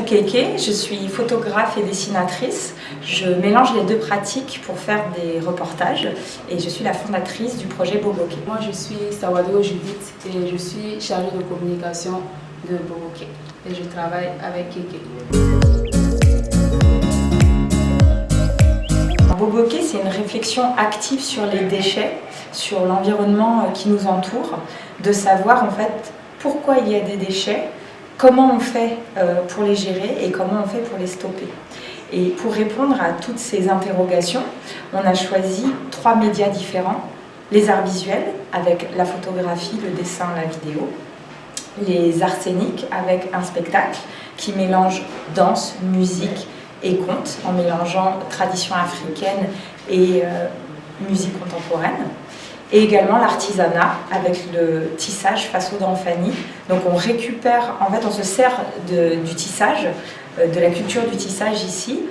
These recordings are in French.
Keke, je suis photographe et dessinatrice. Je mélange les deux pratiques pour faire des reportages et je suis la fondatrice du projet Boboké. Moi je suis Sawadou Judith et je suis chargée de communication de Boboké et je travaille avec Keke. Boboké, c'est une réflexion active sur les déchets, sur l'environnement qui nous entoure, de savoir en fait pourquoi il y a des déchets, comment on fait pour les gérer et comment on fait pour les stopper. Et pour répondre à toutes ces interrogations, on a choisi 3 médias différents. Les arts visuels avec la photographie, le dessin, la vidéo. Les arts scéniques avec un spectacle qui mélange danse, musique et conte en mélangeant tradition africaine et musique contemporaine. Et également l'artisanat avec le tissage Faso d'Anfani. Donc on récupère, en fait on se sert du tissage, de la culture du tissage ici,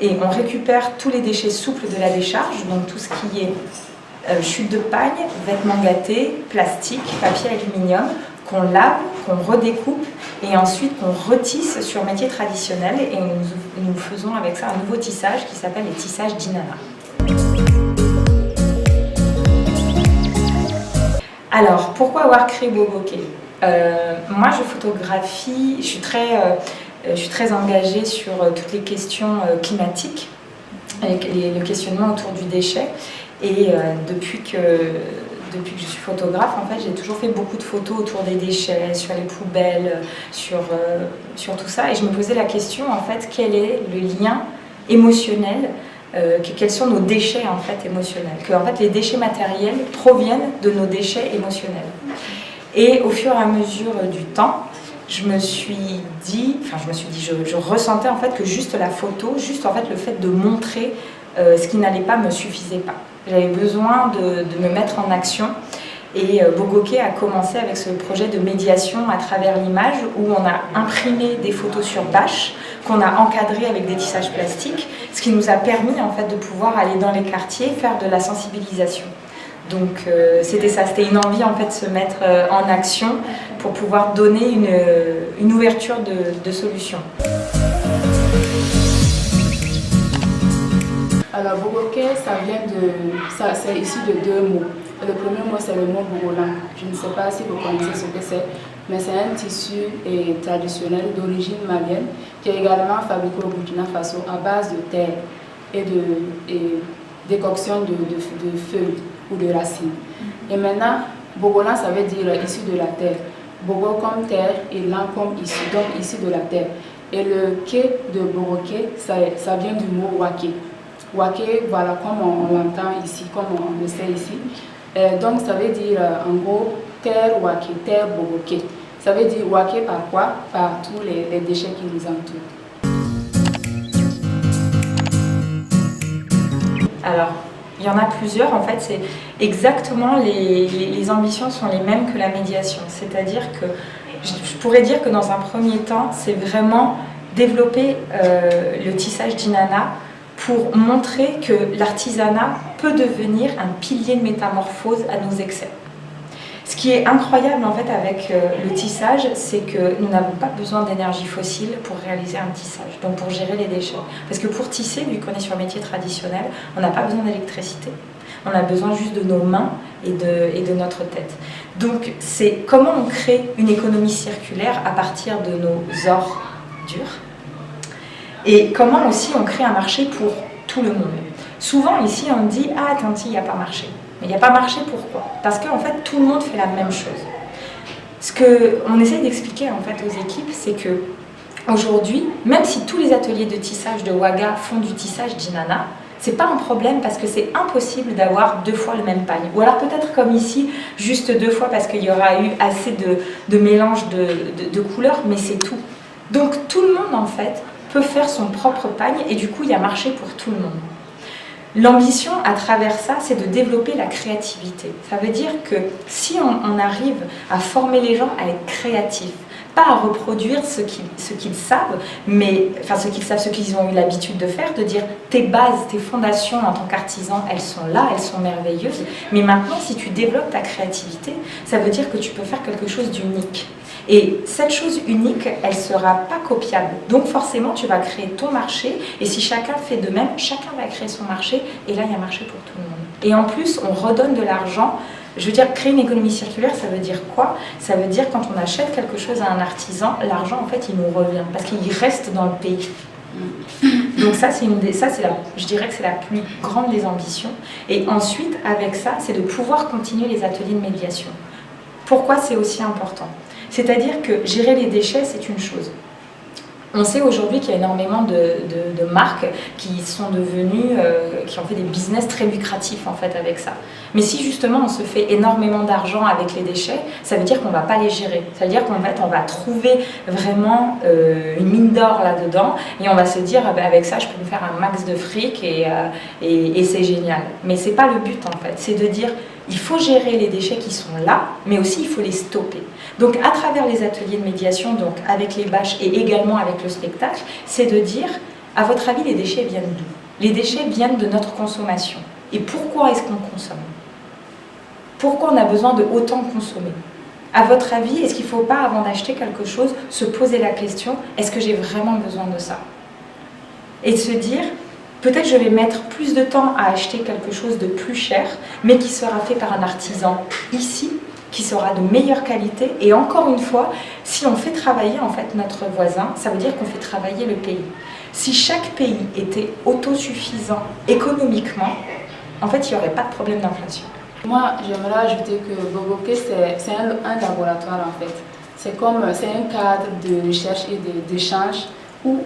et on récupère tous les déchets souples de la décharge, donc tout ce qui est chute de paille, vêtements gâtés, plastique, papier aluminium, qu'on lave, qu'on redécoupe et ensuite qu'on retisse sur métier traditionnel, et nous faisons avec ça un nouveau tissage qui s'appelle les tissages d'Inanna. Alors, pourquoi avoir créé Boboké? Moi, je photographie, je suis très engagée sur toutes les questions climatiques, avec le questionnement autour du déchet. Et depuis que je suis photographe, en fait, j'ai toujours fait beaucoup de photos autour des déchets, sur les poubelles, sur tout ça. Et je me posais la question, en fait, quel est le lien émotionnel, quels sont nos déchets en fait émotionnels, que en fait les déchets matériels proviennent de nos déchets émotionnels. Et au fur et à mesure du temps, je ressentais en fait que juste la photo, juste en fait le fait de montrer ce qui n'allait pas me suffisait pas. J'avais besoin de me mettre en action. Et Boboké a commencé avec ce projet de médiation à travers l'image, où on a imprimé des photos sur bâche, qu'on a encadrées avec des tissages plastiques, ce qui nous a permis en fait de pouvoir aller dans les quartiers, faire de la sensibilisation. Donc c'était ça, c'était une envie en fait de se mettre en action pour pouvoir donner une ouverture de solutions. Alors Boboké, c'est issu de 2 mots. Le premier mot c'est le mot Bogolan. Je ne sais pas si vous connaissez ce que c'est, mais c'est un tissu traditionnel d'origine malienne qui est également fabriqué au Burkina Faso à base de terre et de décoction de feuilles ou de racines. Et maintenant, Bogolan ça veut dire issu de la terre. Bogo comme terre et lan comme issu, donc issu de la terre. Et le ké de Boboké, ça vient du mot wake. Wake, voilà, comme on l'entend ici, comme on le sait ici. Donc ça veut dire en gros terre wake, terre Boboké. Ça veut dire wake par quoi? Par tous les déchets qui nous entourent. Alors, il y en a plusieurs, en fait, c'est exactement les ambitions sont les mêmes que la médiation. C'est-à-dire que je pourrais dire que dans un premier temps, c'est vraiment développer le tissage d'Inanna pour montrer que l'artisanat peut devenir un pilier de métamorphose à nos excès. Ce qui est incroyable en fait avec le tissage, c'est que nous n'avons pas besoin d'énergie fossile pour réaliser un tissage, donc pour gérer les déchets. Parce que pour tisser, vu qu'on est sur un métier traditionnel, on n'a pas besoin d'électricité. On a besoin juste de nos mains et de notre tête. Donc c'est comment on crée une économie circulaire à partir de nos ordures. Et comment aussi on crée un marché pour tout le monde. Souvent ici on dit « Ah Tanti, il n'y a pas marché ». Mais il n'y a pas marché, pourquoi? Parce qu'en fait tout le monde fait la même chose. Ce qu'on essaie d'expliquer en fait aux équipes, c'est que aujourd'hui, même si tous les ateliers de tissage de Ouaga font du tissage d'Inanna, c'est pas un problème parce que c'est impossible d'avoir 2 fois le même pagne. Ou alors peut-être comme ici, juste 2 fois parce qu'il y aura eu assez de mélange de couleurs, mais c'est tout. Donc tout le monde en fait peut faire son propre pagne et du coup il y a marché pour tout le monde. L'ambition à travers ça, c'est de développer la créativité. Ça veut dire que si on arrive à former les gens à être créatifs, pas à reproduire ce qu'ils savent, mais enfin ce qu'ils ont eu l'habitude de faire, de dire tes bases, tes fondations en tant qu'artisan, elles sont là, elles sont merveilleuses, mais maintenant si tu développes ta créativité, ça veut dire que tu peux faire quelque chose d'unique. Et cette chose unique, elle ne sera pas copiable. Donc forcément, tu vas créer ton marché, et si chacun fait de même, chacun va créer son marché, et là, il y a un marché pour tout le monde. Et en plus, on redonne de l'argent. Je veux dire, créer une économie circulaire, ça veut dire quoi? Ça veut dire quand on achète quelque chose à un artisan, l'argent, en fait, il nous revient, parce qu'il reste dans le pays. Donc ça, je dirais que c'est la plus grande des ambitions. Et ensuite, avec ça, c'est de pouvoir continuer les ateliers de médiation. Pourquoi c'est aussi important? C'est-à-dire que gérer les déchets, c'est une chose. On sait aujourd'hui qu'il y a énormément de marques qui sont devenues, qui ont fait des business très lucratifs en fait avec ça. Mais si justement on se fait énormément d'argent avec les déchets, ça veut dire qu'on ne va pas les gérer. Ça veut dire qu'en fait on va trouver vraiment une mine d'or là-dedans et on va se dire avec ça je peux me faire un max de fric et c'est génial. Mais ce n'est pas le but en fait, c'est de dire il faut gérer les déchets qui sont là, mais aussi il faut les stopper. Donc à travers les ateliers de médiation, donc avec les bâches et également avec le spectacle, c'est de dire, à votre avis, les déchets viennent d'où? Les déchets viennent de notre consommation. Et pourquoi est-ce qu'on consomme? Pourquoi on a besoin de autant consommer? À votre avis, est-ce qu'il ne faut pas, avant d'acheter quelque chose, se poser la question, est-ce que j'ai vraiment besoin de ça? Et de se dire, peut-être je vais mettre plus de temps à acheter quelque chose de plus cher, mais qui sera fait par un artisan ici, qui sera de meilleure qualité. Et encore une fois, si on fait travailler en fait notre voisin, ça veut dire qu'on fait travailler le pays. Si chaque pays était autosuffisant économiquement, en fait, il n'y aurait pas de problème d'inflation. Moi, j'aimerais ajouter que Boboké, c'est un laboratoire en fait. C'est un cadre de recherche et d'échange où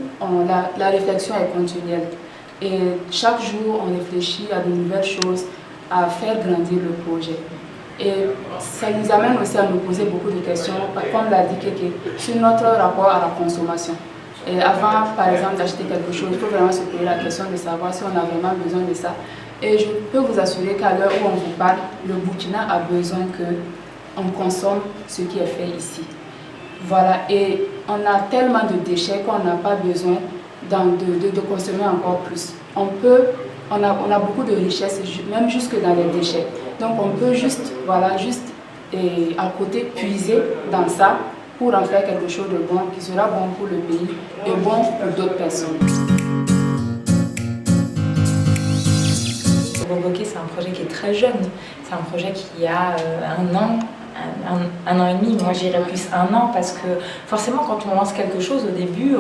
la réflexion est continuelle. Et chaque jour, on réfléchit à de nouvelles choses, à faire grandir le projet. Et ça nous amène aussi à nous poser beaucoup de questions, comme l'a dit Kéké, sur notre rapport à la consommation. Et avant, par exemple, d'acheter quelque chose, il faut vraiment se poser la question de savoir si on a vraiment besoin de ça. Et je peux vous assurer qu'à l'heure où on vous parle, le Burkina a besoin qu'on consomme ce qui est fait ici. Voilà, et on a tellement de déchets qu'on n'a pas besoin de consommer encore plus. On a beaucoup de richesses, même jusque dans les déchets. Donc on peut juste à côté puiser dans ça pour en faire quelque chose de bon, qui sera bon pour le pays et bon pour d'autres personnes. Boboké, c'est un projet qui est très jeune. C'est un projet qui a un an et demi, moi j'irais plus un an, parce que forcément quand on lance quelque chose au début,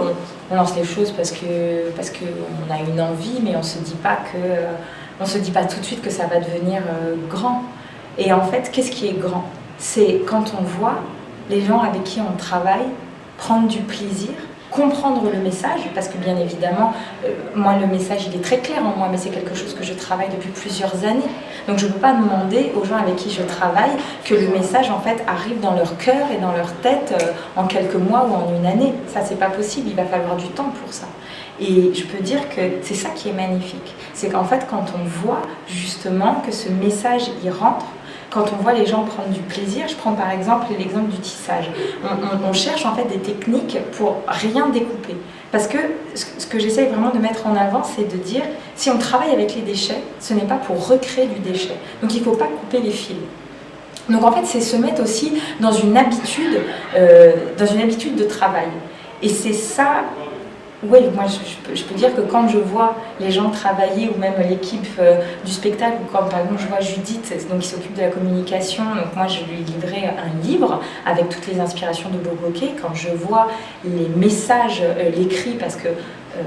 on lance les choses parce qu'on a une envie, mais on se dit pas tout de suite que ça va devenir grand. Et en fait, qu'est-ce qui est grand? C'est quand on voit les gens avec qui on travaille prendre du plaisir, comprendre le message, parce que bien évidemment, moi le message il est très clair en moi, mais c'est quelque chose que je travaille depuis plusieurs années. Donc je ne peux pas demander aux gens avec qui je travaille que le message en fait arrive dans leur cœur et dans leur tête en quelques mois ou en une année. Ça c'est pas possible, il va falloir du temps pour ça. Et je peux dire que c'est ça qui est magnifique. C'est qu'en fait quand on voit justement que ce message y rentre, quand on voit les gens prendre du plaisir, je prends par exemple l'exemple du tissage. On cherche en fait des techniques pour rien découper. Parce que ce que j'essaye vraiment de mettre en avant, c'est de dire, si on travaille avec les déchets, ce n'est pas pour recréer du déchet. Donc il ne faut pas couper les fils. Donc en fait, c'est se mettre aussi dans une habitude de travail. Et c'est ça. Oui, moi je peux dire que quand je vois les gens travailler, ou même l'équipe du spectacle, ou quand par exemple je vois Judith donc, qui s'occupe de la communication, donc moi je lui livrais un livre avec toutes les inspirations de Boboké, quand je vois les messages, l'écrit, parce que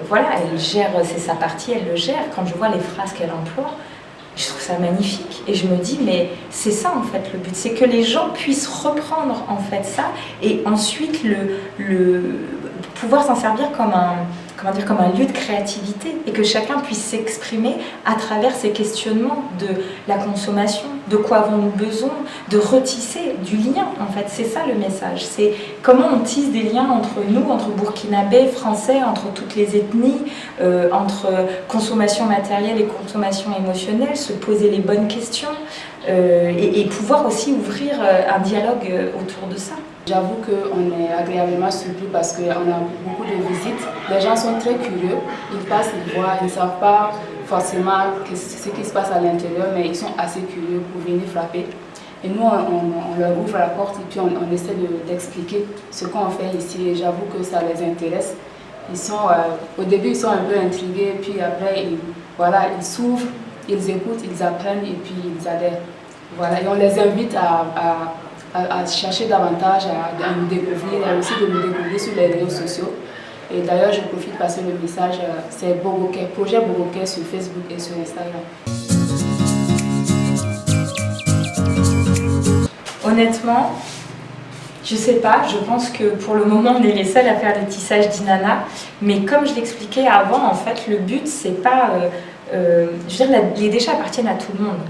voilà, elle gère, c'est sa partie, elle le gère, quand je vois les phrases qu'elle emploie, je trouve ça magnifique et je me dis mais c'est ça en fait le but, c'est que les gens puissent reprendre en fait ça et ensuite pouvoir s'en servir comme un lieu de créativité et que chacun puisse s'exprimer à travers ces questionnements de la consommation, de quoi avons-nous besoin, de retisser du lien en fait, c'est ça le message, c'est comment on tisse des liens entre nous, entre Burkinabés, Français, entre toutes les ethnies, entre consommation matérielle et consommation émotionnelle, se poser les bonnes questions et pouvoir aussi ouvrir un dialogue autour de ça. J'avoue qu'on est agréablement surpris parce qu'on a beaucoup de visites. Les gens sont très curieux, ils passent, ils voient, ils ne savent pas forcément ce qui se passe à l'intérieur, mais ils sont assez curieux pour venir frapper. Et nous, on leur ouvre la porte et puis on essaie d'expliquer ce qu'on fait ici. Et j'avoue que ça les intéresse. Au début, ils sont un peu intrigués, puis après, ils s'ouvrent, ils écoutent, ils apprennent et puis ils adhèrent. Voilà. Et on les invite à chercher davantage, à nous découvrir, et aussi de nous découvrir sur les réseaux sociaux. Et d'ailleurs, je profite de passer le message, c'est Bogoké, projet Bogoké sur Facebook et sur Instagram. Honnêtement, je sais pas, je pense que pour le moment on est les seuls à faire le tissage d'Inanna, mais comme je l'expliquais avant, en fait le but c'est pas, je veux dire les déchets appartiennent à tout le monde,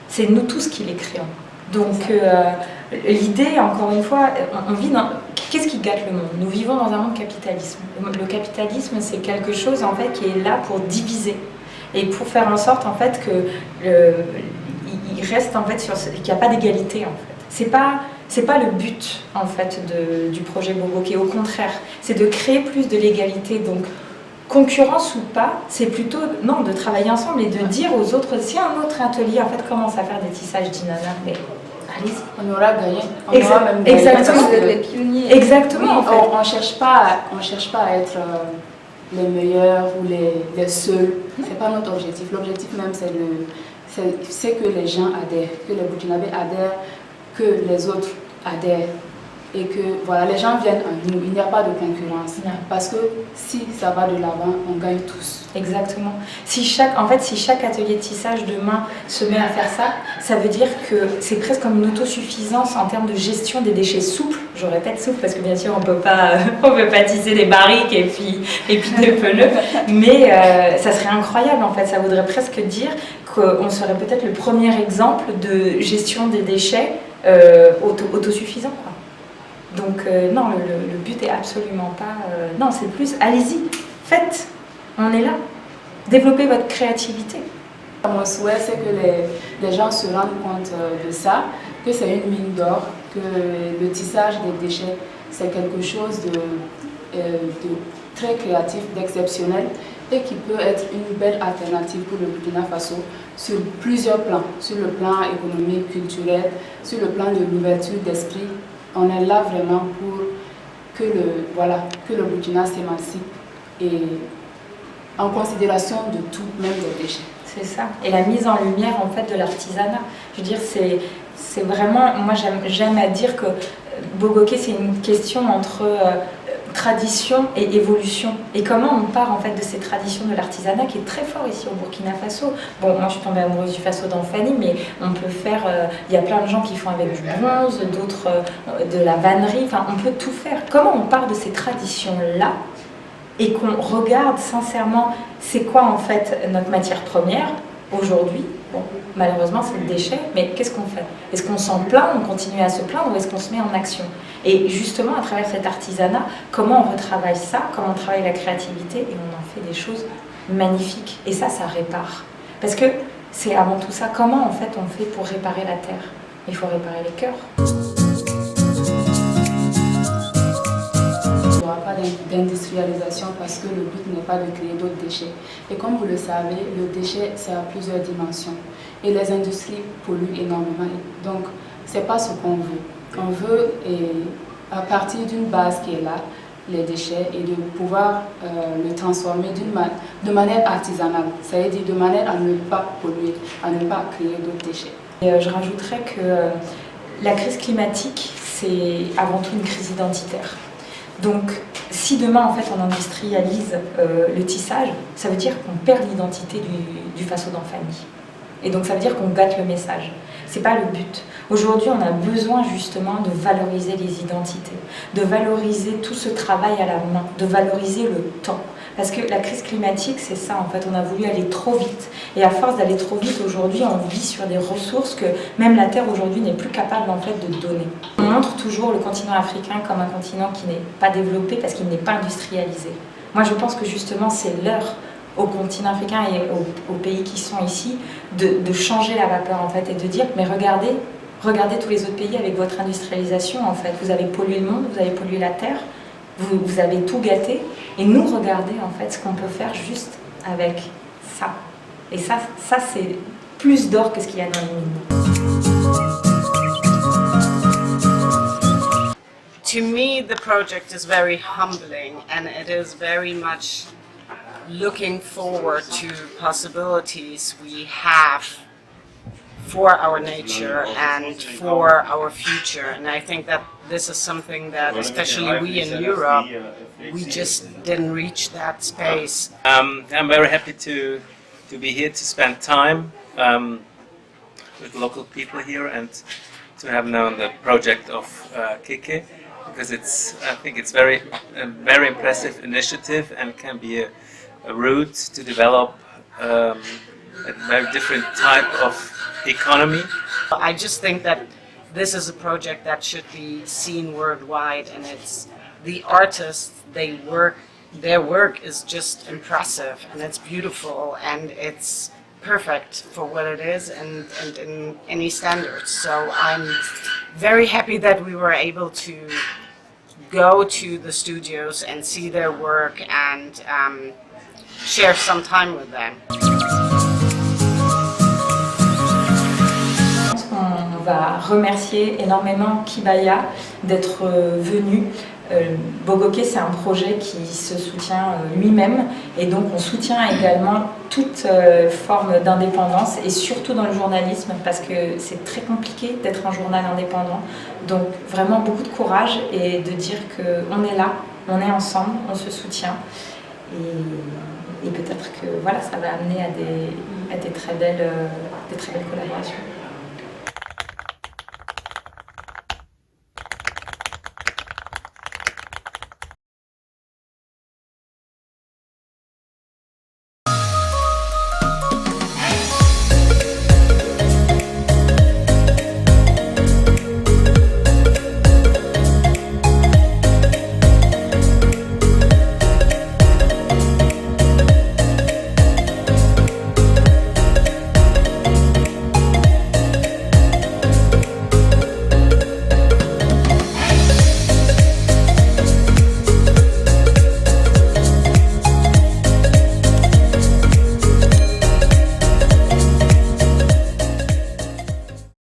c'est nous tous qui les créons. Donc l'idée, encore une fois, on vit dans... Qu'est-ce qui gâte le monde? Nous vivons dans un monde capitalisme. Le capitalisme c'est quelque chose en fait qui est là pour diviser et pour faire en sorte en fait que il reste en fait qu'il n'y a pas d'égalité en fait. C'est pas le but en fait du projet Bogoké, au contraire, c'est de créer plus de l'égalité. Donc concurrence ou pas, c'est plutôt non de travailler ensemble et de dire aux autres, si un autre atelier en fait commence à faire des tissages d'Inanna, mais allez-y. On aura gagné. On aura même gagné. Exactement. Vous êtes les pionniers. Exactement. Oui, en fait. On ne cherche pas à être les meilleurs ou les seuls. C'est pas notre objectif. L'objectif même c'est que les gens adhèrent, que les Burkinabés adhèrent, que les autres adhèrent et que voilà, les gens viennent à nous, il n'y a pas de concurrence. Non. Parce que si ça va de l'avant, on gagne tous. Exactement. Si chaque atelier de tissage demain se met à faire ça, ça veut dire que c'est presque comme une autosuffisance en termes de gestion des déchets souples. Je répète souple parce que bien sûr on peut pas tisser des barriques et puis des pneus, mais ça serait incroyable en fait. Ça voudrait presque dire qu'on serait peut-être le premier exemple de gestion des déchets autosuffisant, quoi. Donc non, le but est absolument pas... non, c'est plus, allez-y, faites, on est là. Développez votre créativité. Mon souhait, c'est que les gens se rendent compte de ça, que c'est une mine d'or, que le tissage des déchets, c'est quelque chose de très créatif, d'exceptionnel et qui peut être une belle alternative pour le Burkina Faso sur plusieurs plans, sur le plan économique, culturel, sur le plan de l'ouverture d'esprit. On est là vraiment pour que le Burkina s'émancipe et en considération de tout, même des déchets. C'est ça. Et la mise en lumière en fait de l'artisanat. Je veux dire, c'est vraiment, moi j'aime à dire que Bogoké c'est une question entre tradition et évolution. Et comment on part en fait de ces traditions de l'artisanat qui est très fort ici au Burkina Faso. Bon, moi je suis tombée amoureuse du Faso d'Anfani, mais on peut faire, il y a plein de gens qui font avec du bronze, d'autres de la vannerie, enfin on peut tout faire. Comment on part de ces traditions-là et qu'on regarde sincèrement c'est quoi en fait notre matière première aujourd'hui? Bon, malheureusement c'est le déchet, mais qu'est-ce qu'on fait? Est-ce qu'on s'en plaint, on continue à se plaindre ou est-ce qu'on se met en action? Et justement à travers cet artisanat, comment on retravaille ça, comment on travaille la créativité et on en fait des choses magnifiques. Et ça répare. Parce que c'est avant tout ça, comment en fait on fait pour réparer la terre? Il faut réparer les cœurs. Il n'y aura pas d'industrialisation parce que le but n'est pas de créer d'autres déchets. Et comme vous le savez, le déchet, c'est à plusieurs dimensions. Et les industries polluent énormément. Donc, ce n'est pas ce qu'on veut. On veut, à partir d'une base qui est là, les déchets, et de pouvoir le transformer de manière artisanale. C'est-à-dire de manière à ne pas polluer, à ne pas créer d'autres déchets. Et je rajouterais que la crise climatique, c'est avant tout une crise identitaire. Donc, si demain, en fait, on industrialise le tissage, ça veut dire qu'on perd l'identité du Faso d'Anfani. Et donc, ça veut dire qu'on gâte le message. C'est pas le but. Aujourd'hui, on a besoin justement de valoriser les identités, de valoriser tout ce travail à la main, de valoriser le temps. Parce que la crise climatique, c'est ça, en fait, on a voulu aller trop vite. Et à force d'aller trop vite, aujourd'hui, on vit sur des ressources que même la Terre, aujourd'hui, n'est plus capable, en fait, de donner. On montre toujours le continent africain comme un continent qui n'est pas développé parce qu'il n'est pas industrialisé. Moi, je pense que justement, c'est l'heure au continent africain et aux pays qui sont ici de changer la vapeur, en fait, et de dire, mais regardez, regardez tous les autres pays avec votre industrialisation en fait. Vous avez pollué le monde, vous avez pollué la terre, vous avez tout gâté. Et nous, regardez en fait ce qu'on peut faire juste avec ça. Et ça c'est plus d'or que ce qu'il y a dans les mines. To me, the project is very humbling, and it is very much looking forward to possibilities we have for our nature and for our future. And I think that this is something that, especially we in Europe, we just didn't reach that space. I'm very happy to be here to spend time with local people here and to have known the project of Keke, because I think it's a very impressive initiative and can be a route to develop a very different type of economy. I just think that this is a project that should be seen worldwide, and it's the artists, their work is just impressive and it's beautiful and it's perfect for what it is and in any standards. So I'm very happy that we were able to go to the studios and see their work and share some time with them. On va remercier énormément Kibaya d'être venu. Bogoké, c'est un projet qui se soutient lui-même et donc on soutient également toute forme d'indépendance et surtout dans le journalisme parce que c'est très compliqué d'être un journal indépendant. Donc vraiment beaucoup de courage et de dire qu'on est là, on est ensemble, on se soutient et peut-être que voilà, ça va amener à des très belles collaborations.